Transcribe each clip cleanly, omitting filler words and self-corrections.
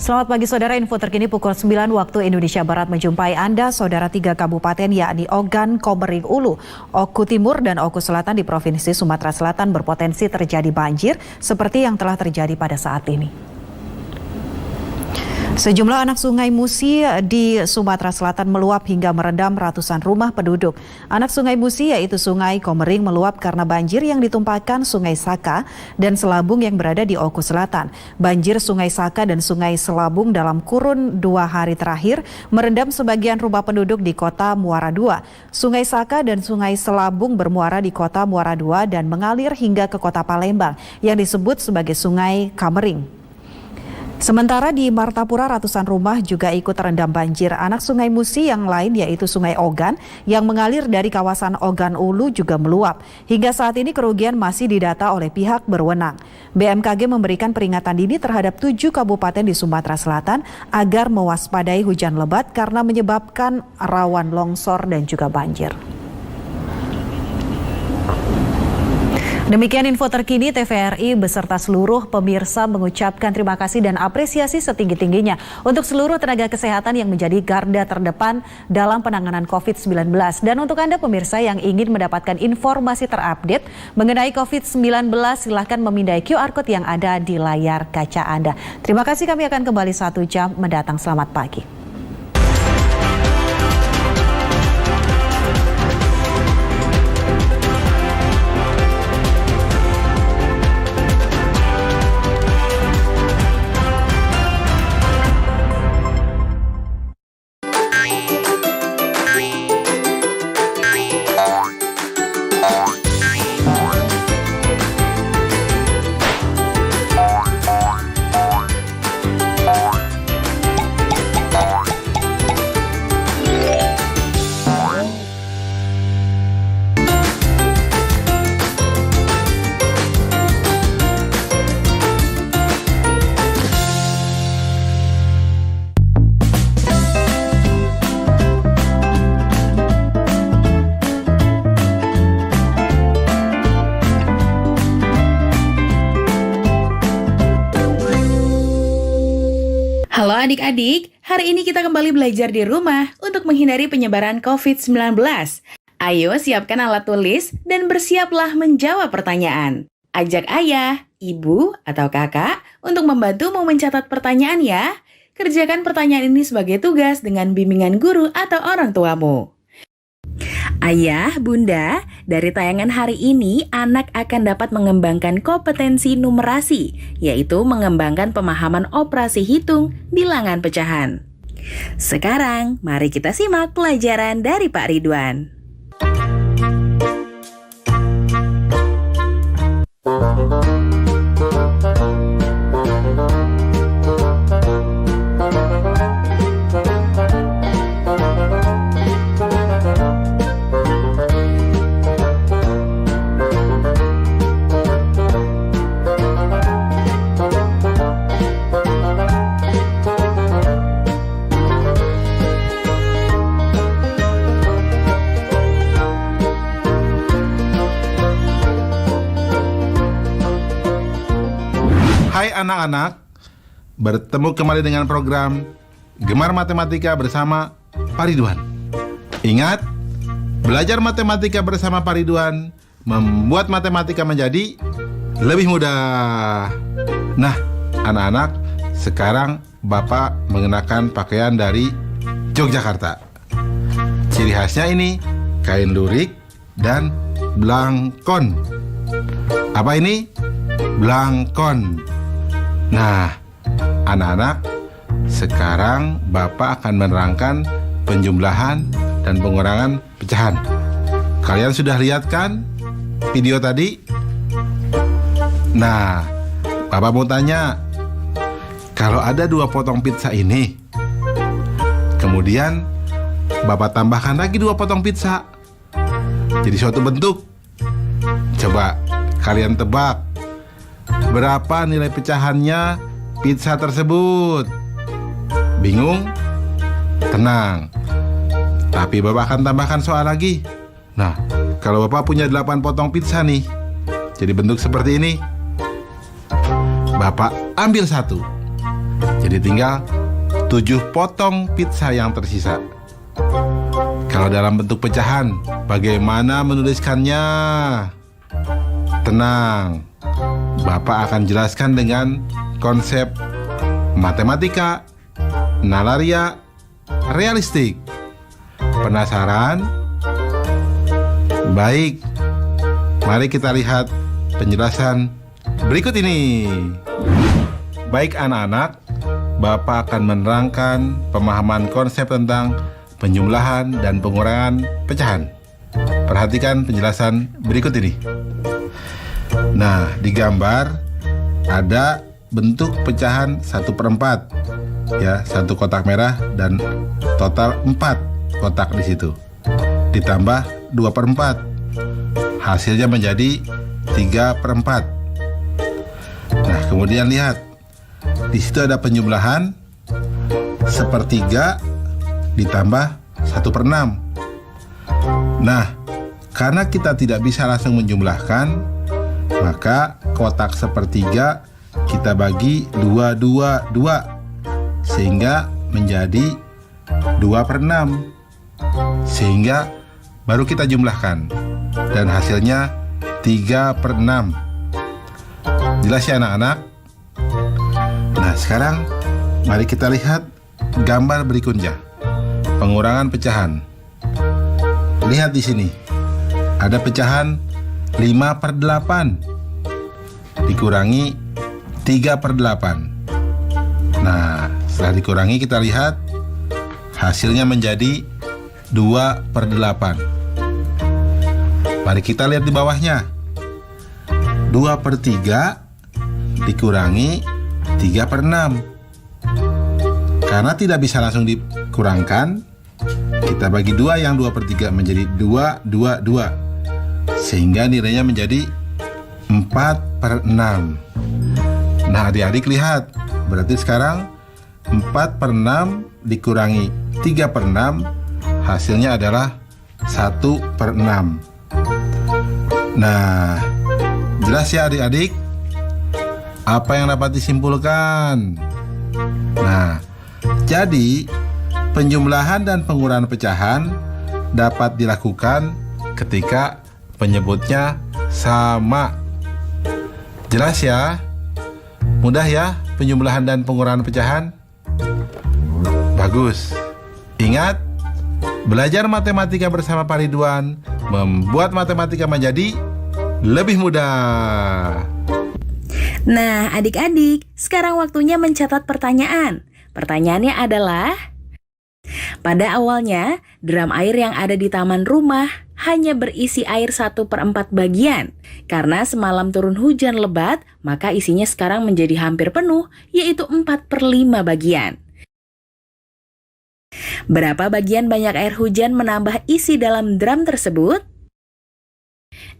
Selamat pagi saudara, info terkini pukul 9 waktu Indonesia Barat menjumpai Anda, saudara. 3 kabupaten yakni Ogan, Komering Ulu, Oku Timur, dan Oku Selatan di Provinsi Sumatera Selatan berpotensi terjadi banjir seperti yang telah terjadi pada saat ini. Sejumlah anak sungai Musi di Sumatera Selatan meluap hingga merendam ratusan rumah penduduk. Anak sungai Musi yaitu Sungai Komering meluap karena banjir yang ditumpahkan Sungai Saka dan Selabung yang berada di Oku Selatan. Banjir Sungai Saka dan Sungai Selabung dalam kurun 2 hari terakhir merendam sebagian rumah penduduk di kota Muara II. Sungai Saka dan Sungai Selabung bermuara di kota Muara II dan mengalir hingga ke kota Palembang yang disebut sebagai Sungai Kamering. Sementara di Martapura ratusan rumah juga ikut terendam banjir. Anak sungai Musi yang lain yaitu Sungai Ogan yang mengalir dari kawasan Ogan Ulu juga meluap. Hingga saat ini kerugian masih didata oleh pihak berwenang. BMKG memberikan peringatan dini terhadap 7 kabupaten di Sumatera Selatan agar mewaspadai hujan lebat karena menyebabkan rawan longsor dan juga banjir. Demikian info terkini. TVRI beserta seluruh pemirsa mengucapkan terima kasih dan apresiasi setinggi-tingginya untuk seluruh tenaga kesehatan yang menjadi garda terdepan dalam penanganan COVID-19. Dan untuk Anda pemirsa yang ingin mendapatkan informasi terupdate mengenai COVID-19, silahkan memindai QR Code yang ada di layar kaca Anda. Terima kasih, kami akan kembali 1 jam mendatang. Selamat pagi. Halo adik-adik, hari ini kita kembali belajar di rumah untuk menghindari penyebaran COVID-19. Ayo siapkan alat tulis dan bersiaplah menjawab pertanyaan. Ajak ayah, ibu, atau kakak untuk membantu mencatat pertanyaan ya. Kerjakan pertanyaan ini sebagai tugas dengan bimbingan guru atau orang tuamu. Ayah, bunda, dari tayangan hari ini anak akan dapat mengembangkan kompetensi numerasi, yaitu mengembangkan pemahaman operasi hitung bilangan pecahan. Sekarang, mari kita simak pelajaran dari Pak Ridwan. Hai anak-anak, bertemu kembali dengan program Gemar Matematika bersama Pak Ridwan. Ingat, belajar matematika bersama Pak Ridwan membuat matematika menjadi lebih mudah. Nah, anak-anak, sekarang Bapak mengenakan pakaian dari Yogyakarta. Ciri khasnya ini kain lurik dan blangkon. Apa ini? Blangkon. Nah, anak-anak, sekarang Bapak akan menerangkan penjumlahan dan pengurangan pecahan. Kalian sudah lihat kan video tadi? Nah, Bapak mau tanya, kalau ada 2 potong pizza ini, kemudian Bapak tambahkan lagi 2 potong pizza, jadi suatu bentuk. Coba kalian tebak, berapa nilai pecahannya pizza tersebut? Bingung? Tenang. Tapi Bapak akan tambahkan soal lagi. Nah, kalau Bapak punya 8 potong pizza nih, jadi bentuk seperti ini, Bapak ambil 1. Jadi tinggal 7 potong pizza yang tersisa. Kalau dalam bentuk pecahan, bagaimana menuliskannya? Tenang, Bapak akan jelaskan dengan konsep matematika, nalaria, realistik. Penasaran? Baik, mari kita lihat penjelasan berikut ini. Baik anak-anak, Bapak akan menerangkan pemahaman konsep tentang penjumlahan dan pengurangan pecahan. Perhatikan penjelasan berikut ini. Nah, di gambar ada bentuk pecahan 1/4, ya, 1 kotak merah dan total 4 kotak di situ. Ditambah 2/4, hasilnya menjadi 3/4. Nah, kemudian lihat, di situ ada penjumlahan 1/3 ditambah 1/6. Nah, karena kita tidak bisa langsung menjumlahkan, maka kotak 1/3 kita bagi 2 sehingga menjadi 2/6. Sehingga baru kita jumlahkan dan hasilnya 3/6. Jelas ya anak-anak? Nah, sekarang mari kita lihat gambar berikutnya. Pengurangan pecahan. Lihat di sini. Ada pecahan 5/8 dikurangi 3/8. Nah, setelah dikurangi kita lihat hasilnya menjadi 2/8. Mari kita lihat di bawahnya. 2/3 dikurangi 3/6. Karena tidak bisa langsung dikurangkan, kita bagi 2 yang 2/3 menjadi 2. Sehingga nilainya menjadi 4/6. Nah, adik-adik lihat. Berarti sekarang 4/6 dikurangi 3/6, hasilnya adalah 1/6. Nah, jelas ya adik-adik? Apa yang dapat disimpulkan? Nah, jadi penjumlahan dan pengurangan pecahan dapat dilakukan ketika penyebutnya sama. Jelas ya? Mudah ya penjumlahan dan pengurangan pecahan? Bagus. Ingat, belajar matematika bersama Pak Ridwan membuat matematika menjadi lebih mudah. Nah, adik-adik, sekarang waktunya mencatat pertanyaan. Pertanyaannya adalah, pada awalnya, drum air yang ada di taman rumah hanya berisi air 1/4 bagian. Karena semalam turun hujan lebat, maka isinya sekarang menjadi hampir penuh, yaitu 4/5 bagian. Berapa bagian banyak air hujan menambah isi dalam drum tersebut?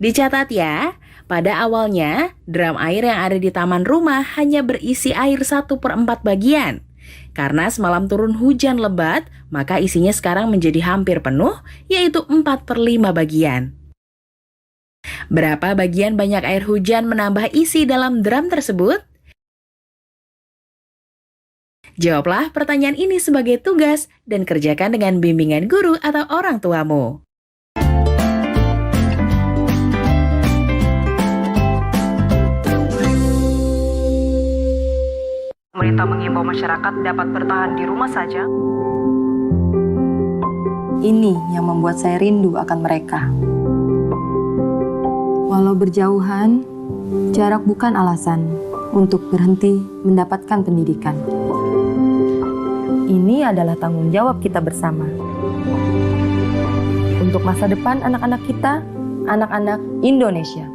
Dicatat ya, pada awalnya, drum air yang ada di taman rumah hanya berisi air 1/4 bagian. Karena semalam turun hujan lebat, maka isinya sekarang menjadi hampir penuh, yaitu 4/5 bagian. Berapa bagian banyak air hujan menambah isi dalam drum tersebut? Jawablah pertanyaan ini sebagai tugas dan kerjakan dengan bimbingan guru atau orang tuamu. Pemerintah mengimbau masyarakat dapat bertahan di rumah saja. Ini yang membuat saya rindu akan mereka. Walau berjauhan, jarak bukan alasan untuk berhenti mendapatkan pendidikan. Ini adalah tanggung jawab kita bersama. Untuk masa depan anak-anak kita, anak-anak Indonesia.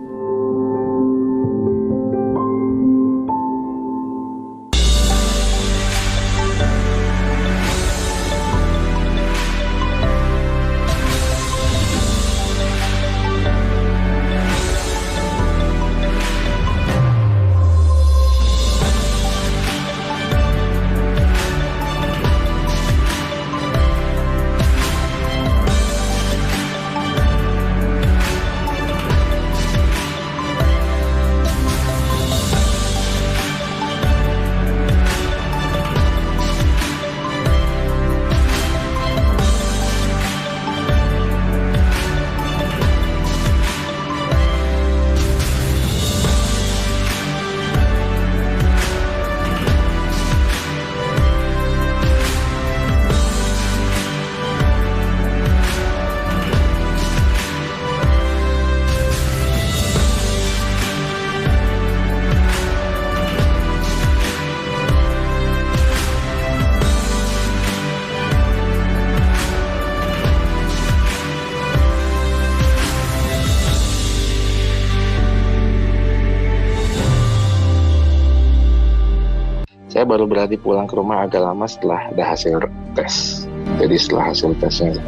Saya baru berani pulang ke rumah agak lama setelah ada hasil tes. Jadi setelah hasil tesnya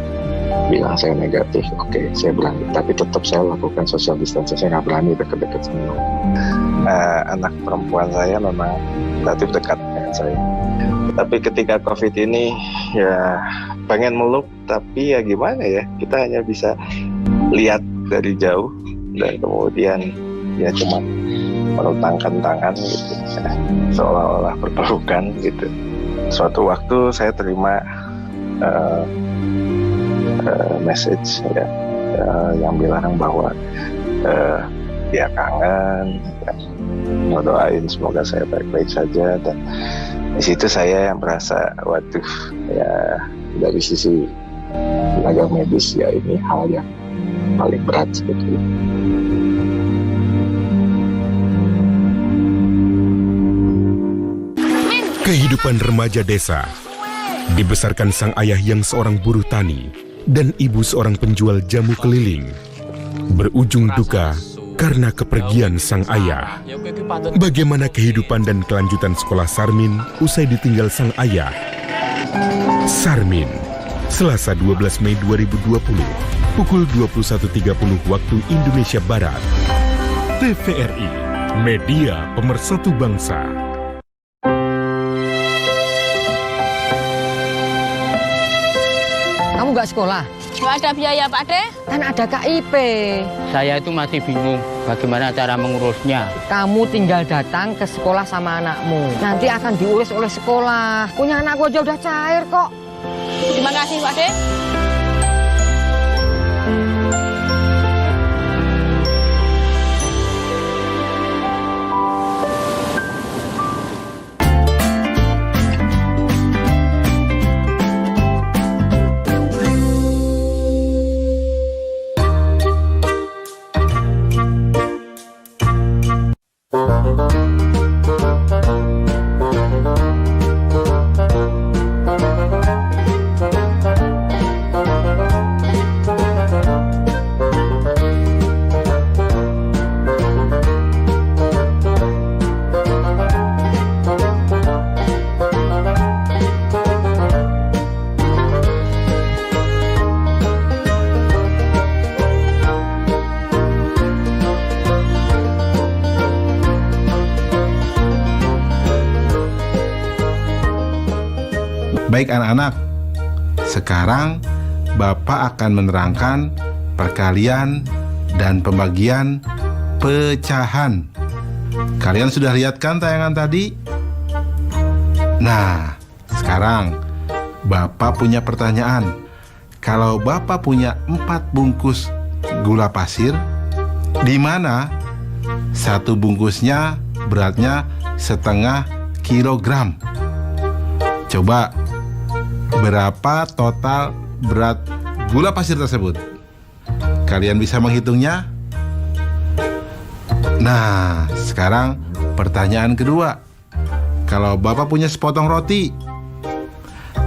bilang saya negatif, oke, saya berani. Tapi tetap saya lakukan social distancing, saya nggak berani dekat-dekat sama anak perempuan saya memang relatif dekat dengan saya. Tapi ketika COVID ini ya pengen meluk, tapi ya gimana ya, kita hanya bisa lihat dari jauh dan kemudian ya cuma merentangkan tangan gitu, seolah-olah berpelukan gitu. Suatu waktu saya terima message ya, yang bilang bahwa dia kangen, ya, ngedoain semoga saya baik-baik saja. Dan di situ saya yang merasa, waduh, ya dari sisi tenaga medis ya ini hal yang paling berat sebetulnya. Kehidupan remaja desa dibesarkan sang ayah yang seorang buruh tani dan ibu seorang penjual jamu keliling. Berujung duka karena kepergian sang ayah. Bagaimana kehidupan dan kelanjutan sekolah Sarmin usai ditinggal sang ayah? Sarmin, Selasa 12 Mei 2020, pukul 21.30 waktu Indonesia Barat. TVRI, Media Pemersatu Bangsa. Kamu nggak sekolah? Nggak ada biaya, Pak De. Kan ada KIP. Saya itu masih bingung bagaimana cara mengurusnya. Kamu tinggal datang ke sekolah sama anakmu. Nanti akan diurus oleh sekolah. Punya anakku aja udah cair kok. Terima kasih, Pak De. Baik anak-anak, sekarang Bapak akan menerangkan perkalian dan pembagian pecahan. Kalian sudah lihat kan tayangan tadi? Nah, sekarang Bapak punya pertanyaan. Kalau Bapak punya 4 bungkus gula pasir, di mana satu bungkusnya beratnya 0,5 kilogram? Coba, berapa total berat gula pasir tersebut? Kalian bisa menghitungnya? Nah, sekarang pertanyaan kedua. Kalau Bapak punya sepotong roti,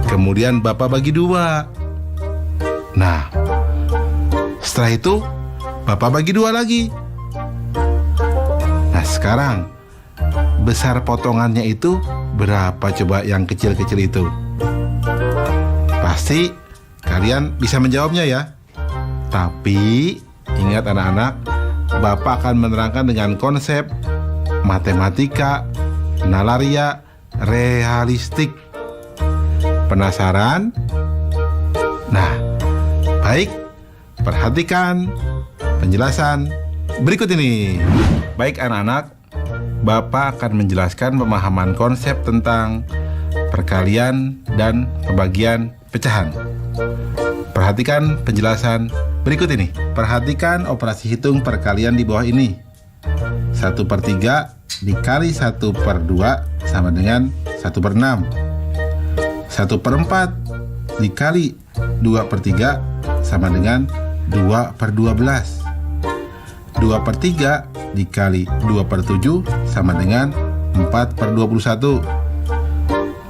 kemudian Bapak bagi 2. Nah, setelah itu Bapak bagi 2 lagi. Nah, sekarang besar potongannya itu berapa coba yang kecil-kecil itu? Pasti kalian bisa menjawabnya ya. Tapi ingat anak-anak, Bapak akan menerangkan dengan konsep matematika, nalaria, realistik. Penasaran? Nah, baik, perhatikan penjelasan berikut ini. Baik anak-anak, Bapak akan menjelaskan pemahaman konsep tentang perkalian dan pembagian pecahan. Perhatikan penjelasan berikut ini. Perhatikan operasi hitung perkalian di bawah ini. 1/3 dikali 1/2 sama dengan 1/6. 1/4 dikali 2/3 sama dengan 2/12. 2/3 dikali 2/7 sama dengan 4/21.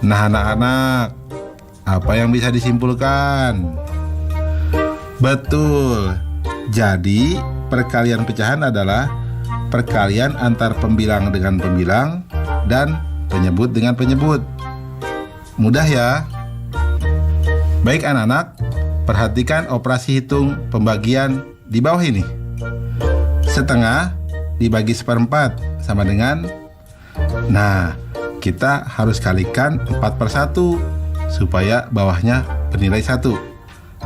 Nah anak-anak, apa yang bisa disimpulkan? Betul. Jadi perkalian pecahan adalah perkalian antar pembilang dengan pembilang dan penyebut dengan penyebut. Mudah ya? Baik anak-anak, perhatikan operasi hitung pembagian di bawah ini. Setengah dibagi seperempat sama dengan, nah kita harus kalikan 4/1 supaya bawahnya bernilai 1.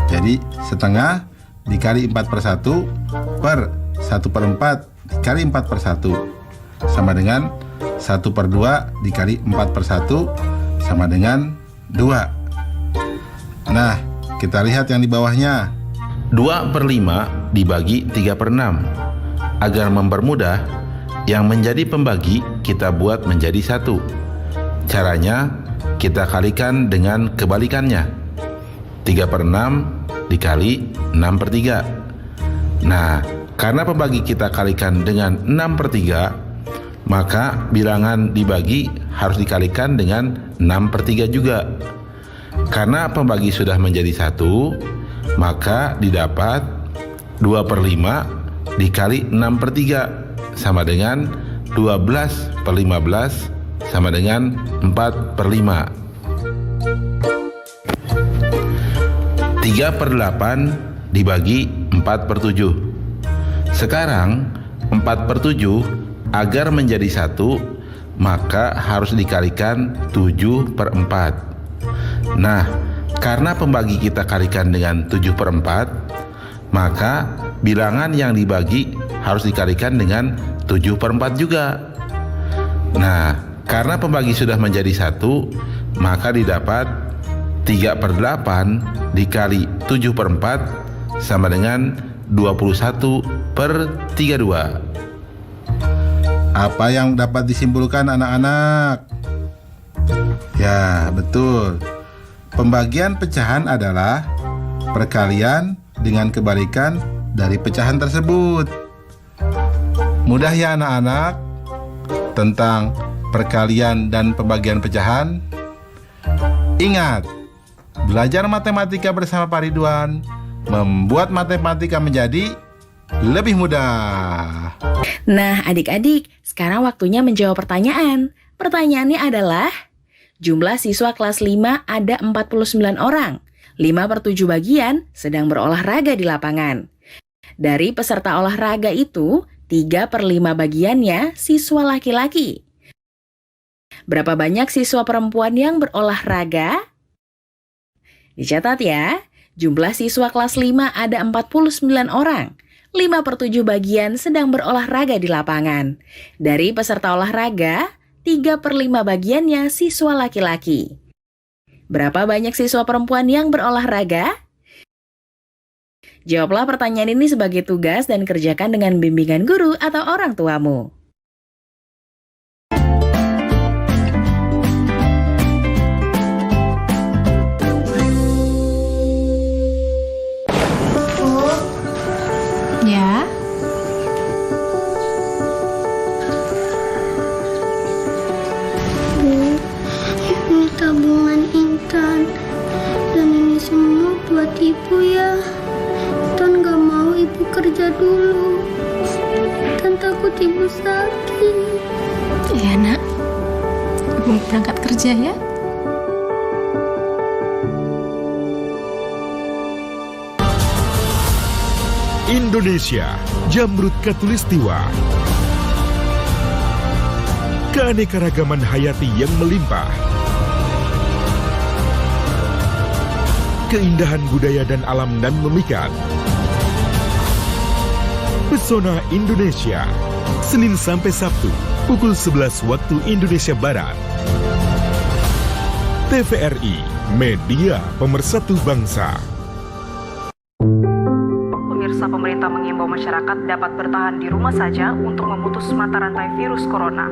Jadi setengah dikali 4/1 per 1/4 dikali 4/1 sama dengan 1/2 dikali 4/1 sama dengan 2. Nah, kita lihat yang di bawahnya. 2/5 dibagi 3/6. Agar mempermudah, yang menjadi pembagi kita buat menjadi 1. Caranya, kita kalikan dengan kebalikannya. 3/6 dikali 6/3. Nah, karena pembagi kita kalikan dengan 6/3, maka bilangan dibagi harus dikalikan dengan 6/3 juga. Karena pembagi sudah menjadi 1, maka didapat 2/5 dikali 6/3 sama dengan 12/15 sama dengan 4/5. 3/8 dibagi 4/7. Sekarang 4/7 agar menjadi 1, maka harus dikalikan 7/4. Nah, karena pembagi kita kalikan dengan 7/4, maka bilangan yang dibagi harus dikalikan dengan 7/4 juga. Nah, karena pembagi sudah menjadi 1, maka didapat 3/8 dikali 7/4 sama dengan 21/32. Apa yang dapat disimpulkan anak-anak? Ya, betul. Pembagian pecahan adalah perkalian dengan kebalikan dari pecahan tersebut. Mudah ya anak-anak tentang perkalian dan pembagian pecahan? Ingat, belajar matematika bersama Pak Ridwan membuat matematika menjadi lebih mudah. Nah, adik-adik, sekarang waktunya menjawab pertanyaan. Pertanyaannya adalah, jumlah siswa kelas 5 ada 49 orang. 5/7 bagian sedang berolahraga di lapangan. Dari peserta olahraga itu, 3/5 bagiannya siswa laki-laki. Berapa banyak siswa perempuan yang berolahraga? Dicatat ya, jumlah siswa kelas 5 ada 49 orang. 5/7 bagian sedang berolahraga di lapangan. Dari peserta olahraga, 3/5 bagiannya siswa laki-laki. Berapa banyak siswa perempuan yang berolahraga? Jawablah pertanyaan ini sebagai tugas dan kerjakan dengan bimbingan guru atau orang tuamu. Ya. Bu, ini tabungan Intan. Dan ini semua buat ibu ya. Intan gak mau ibu kerja dulu. Intan takut ibu sakit. Iya nak, ibu berangkat kerja ya. Indonesia, Jamrud Khatulistiwa. Keanekaragaman hayati yang melimpah. Keindahan budaya dan alam dan memikat. Pesona Indonesia, Senin sampai Sabtu, pukul 11 waktu Indonesia Barat. TVRI, media pemersatu bangsa. Pemerintah mengimbau masyarakat dapat bertahan di rumah saja untuk memutus mata rantai virus corona.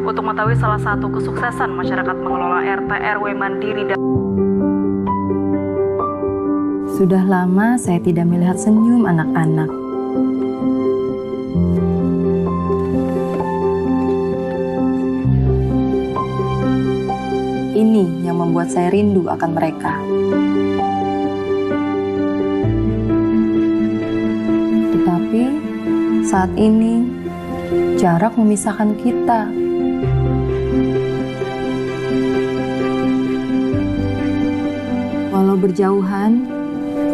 Untuk mengetahui salah satu kesuksesan masyarakat mengelola RT RW mandiri dan Sudah lama saya tidak melihat senyum anak-anak. Ini yang membuat saya rindu akan mereka. Tetapi saat ini jarak memisahkan kita. Walau berjauhan,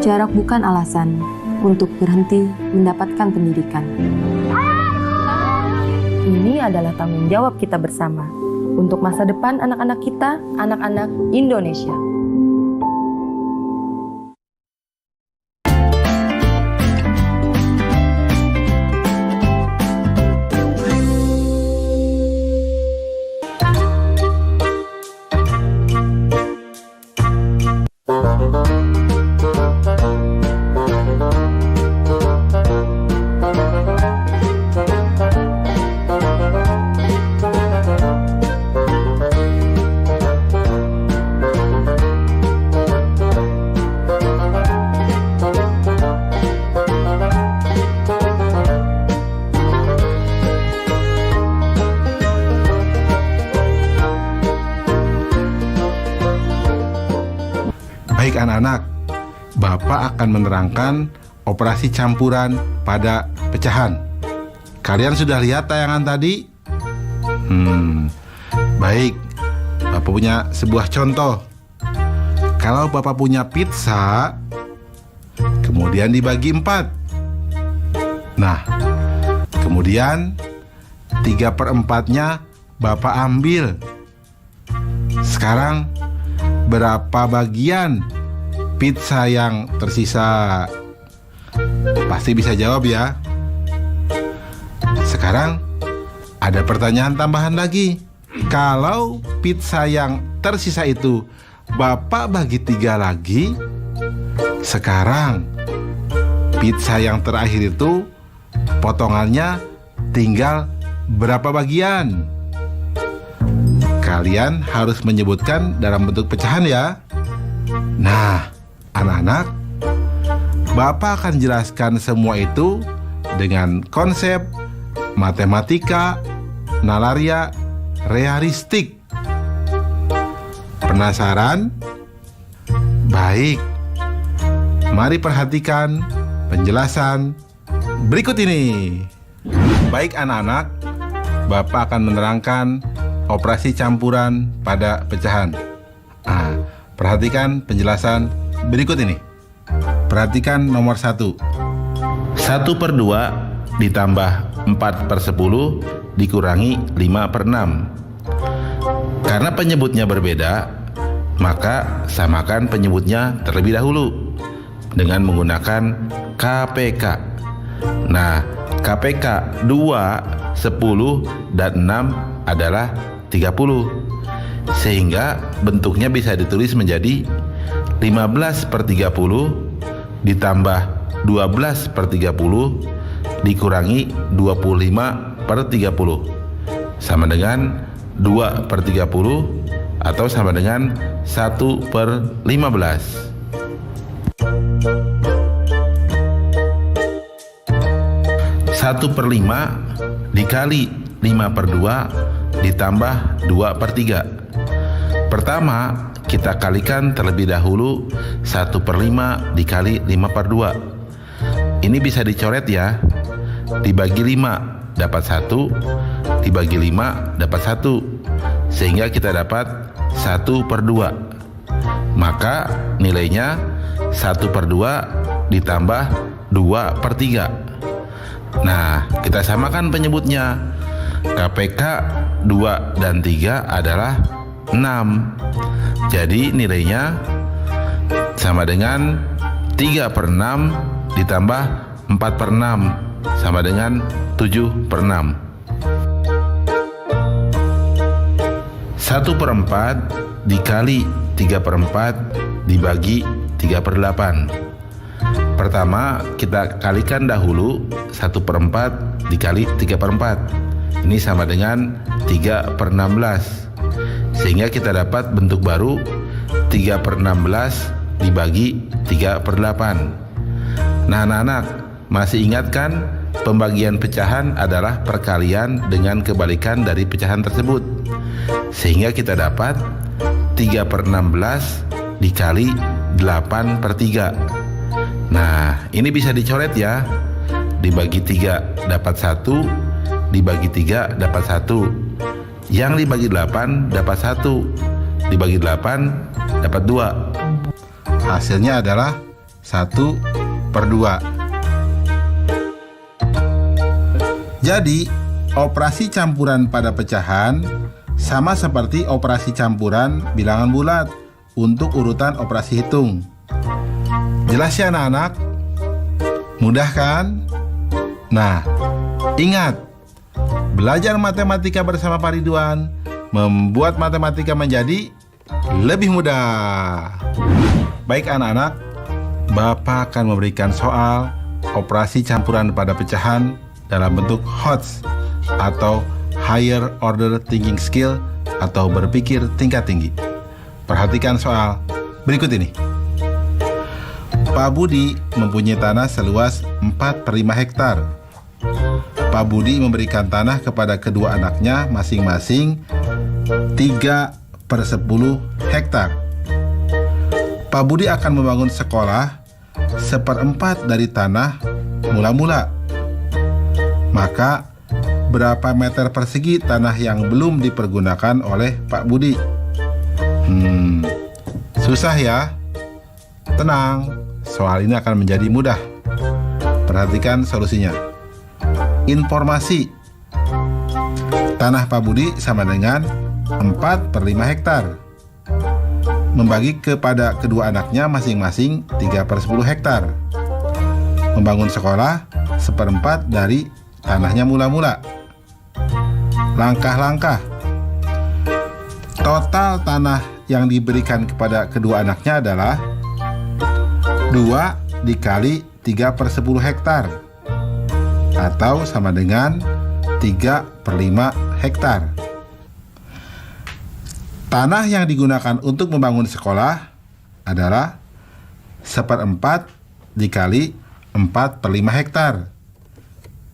jarak bukan alasan untuk berhenti mendapatkan pendidikan. Ini adalah tanggung jawab kita bersama untuk masa depan anak-anak kita, anak-anak Indonesia. Baik anak-anak, Bapak akan menerangkan operasi campuran pada pecahan. Kalian sudah lihat tayangan tadi? Baik, Bapak punya sebuah contoh. Kalau Bapak punya pizza, kemudian dibagi 4. Nah, kemudian 3/4-nya Bapak ambil. Sekarang berapa bagian pizza yang tersisa? Pasti bisa jawab ya. Sekarang ada pertanyaan tambahan lagi. Kalau pizza yang tersisa itu Bapak bagi 3 lagi, sekarang pizza yang terakhir itu potongannya tinggal berapa bagian? Kalian harus menyebutkan dalam bentuk pecahan ya. Nah, anak-anak, Bapak akan jelaskan semua itu dengan konsep matematika nalaria realistik. Penasaran? Baik, mari perhatikan penjelasan berikut ini. Baik anak-anak, Bapak akan menerangkan operasi campuran pada pecahan. Perhatikan penjelasan berikut ini. Perhatikan nomor 1. 1/2 ditambah 4/10 dikurangi 5/6. Karena penyebutnya berbeda, maka samakan penyebutnya terlebih dahulu dengan menggunakan KPK. Nah, KPK 2, 10, dan 6 adalah 30. Sehingga bentuknya bisa ditulis menjadi 15/30 ditambah 12/30 dikurangi 25/30 sama dengan 2/30 atau sama dengan 1/15. Satu per 5 dikali 5/2 ditambah 2/3. Pertama, kita kalikan terlebih dahulu 1/5 dikali 5/2. Ini bisa dicoret ya. Dibagi 5 dapat 1, dibagi 5 dapat 1, sehingga kita dapat 1/2. Maka nilainya 1/2 ditambah 2/3. Nah, kita samakan penyebutnya. KPK 2 dan 3 adalah 6. Jadi nilainya sama dengan 3/6 ditambah 4/6 sama dengan 7/6. 1/4 dikali 3/4 dibagi 3/8. Pertama, kita kalikan dahulu 1/4 dikali 3/4. Ini sama dengan 3/16. Sehingga kita dapat bentuk baru 3/16 dibagi 3/8. Nah anak-anak, masih ingat kan pembagian pecahan adalah perkalian dengan kebalikan dari pecahan tersebut. Sehingga kita dapat 3/16 dikali 8/3. Nah ini bisa dicoret ya. Dibagi 3 dapat 1, dibagi 3 dapat 1. Yang dibagi 8 dapat 1, dibagi 8 dapat 2. Hasilnya adalah 1/2. Jadi, operasi campuran pada pecahan sama seperti operasi campuran bilangan bulat untuk urutan operasi hitung. Jelas ya anak-anak? Mudah kan? Nah, ingat, belajar matematika bersama Pak Ridwan membuat matematika menjadi lebih mudah. Baik anak-anak, Bapak akan memberikan soal operasi campuran pada pecahan dalam bentuk HOTS atau Higher Order Thinking Skill atau berpikir tingkat tinggi. Perhatikan soal berikut ini. Pak Budi mempunyai tanah seluas 4/5 hektar. Pak Budi memberikan tanah kepada kedua anaknya masing-masing 3/10 hektar. Pak Budi akan membangun sekolah 1/4 dari tanah mula-mula. Maka berapa meter persegi tanah yang belum dipergunakan oleh Pak Budi? Susah ya? Tenang, soal ini akan menjadi mudah. Perhatikan solusinya. Informasi. Tanah Pak Budi sama dengan 4/5 hektar. Membagi kepada kedua anaknya masing-masing 3/10 hektar. Membangun sekolah 1/4 dari tanahnya mula-mula. Langkah-langkah. Total tanah yang diberikan kepada kedua anaknya adalah 2 dikali 3/10 hektar atau sama dengan 3/5 hektar. Tanah yang digunakan untuk membangun sekolah adalah 1/4 dikali 4/5 hektar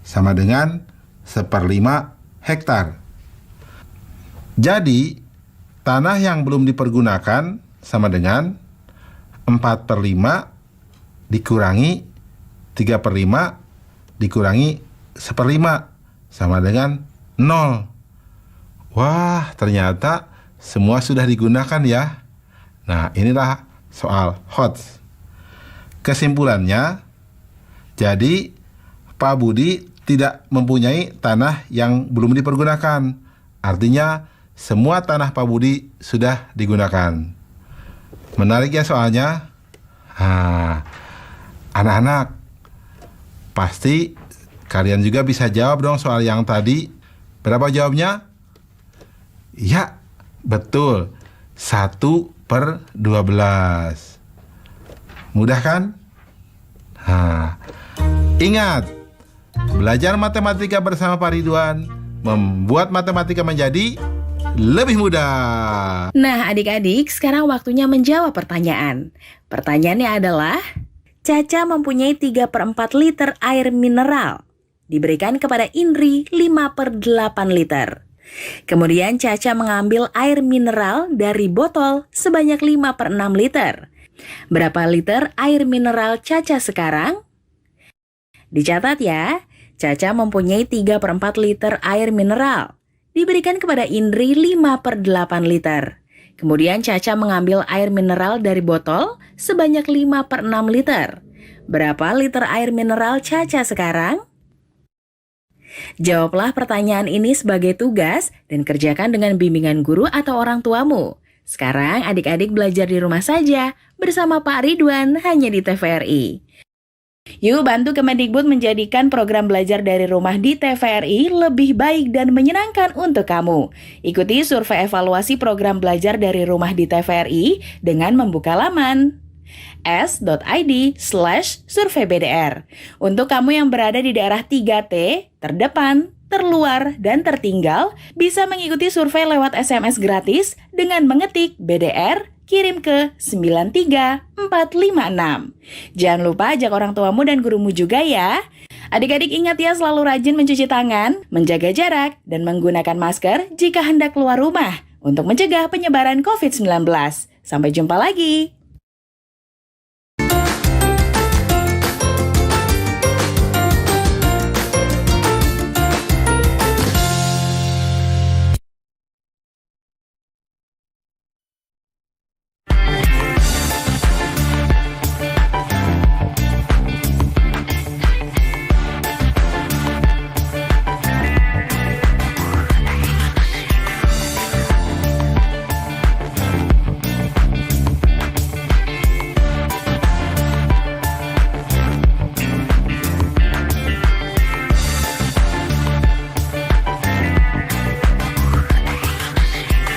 sama dengan 1/5 hektar. Jadi, tanah yang belum dipergunakan sama dengan 4/5 dikurangi 3/5 dikurangi 1/5 sama dengan 0. Wah, ternyata semua sudah digunakan ya. Nah, inilah soal HOTS. Kesimpulannya, jadi Pak Budi tidak mempunyai tanah yang belum dipergunakan. Artinya, semua tanah Pak Budi sudah digunakan. Menarik ya soalnya? Anak-anak, pasti kalian juga bisa jawab dong soal yang tadi. Berapa jawabnya? Ya, betul. 1/12. Mudah kan? Ingat, belajar matematika bersama Pak Ridwan membuat matematika menjadi lebih mudah. Nah, adik-adik, sekarang waktunya menjawab pertanyaan. Pertanyaannya adalah, Caca mempunyai 3/4 liter air mineral. Diberikan kepada Indri 5/8 liter. Kemudian Caca mengambil air mineral dari botol sebanyak 5/6 liter. Berapa liter air mineral Caca sekarang? Dicatat ya, Caca mempunyai 3/4 liter air mineral. Diberikan kepada Indri 5/8 liter. Kemudian Caca mengambil air mineral dari botol sebanyak 5/6 liter. Berapa liter air mineral Caca sekarang? Jawablah pertanyaan ini sebagai tugas dan kerjakan dengan bimbingan guru atau orang tuamu. Sekarang adik-adik belajar di rumah saja bersama Pak Ridwan hanya di TVRI. Yuk bantu Kemendikbud menjadikan program belajar dari rumah di TVRI lebih baik dan menyenangkan untuk kamu. Ikuti survei evaluasi program belajar dari rumah di TVRI dengan membuka laman s.id/surveybdr. Untuk kamu yang berada di daerah 3T, terdepan, terluar, dan tertinggal, bisa mengikuti survei lewat SMS gratis dengan mengetik BDR kirim ke 93456. Jangan lupa ajak orang tuamu dan gurumu juga ya. Adik-adik ingat ya, selalu rajin mencuci tangan, menjaga jarak, dan menggunakan masker jika hendak keluar rumah untuk mencegah penyebaran COVID-19. Sampai jumpa lagi.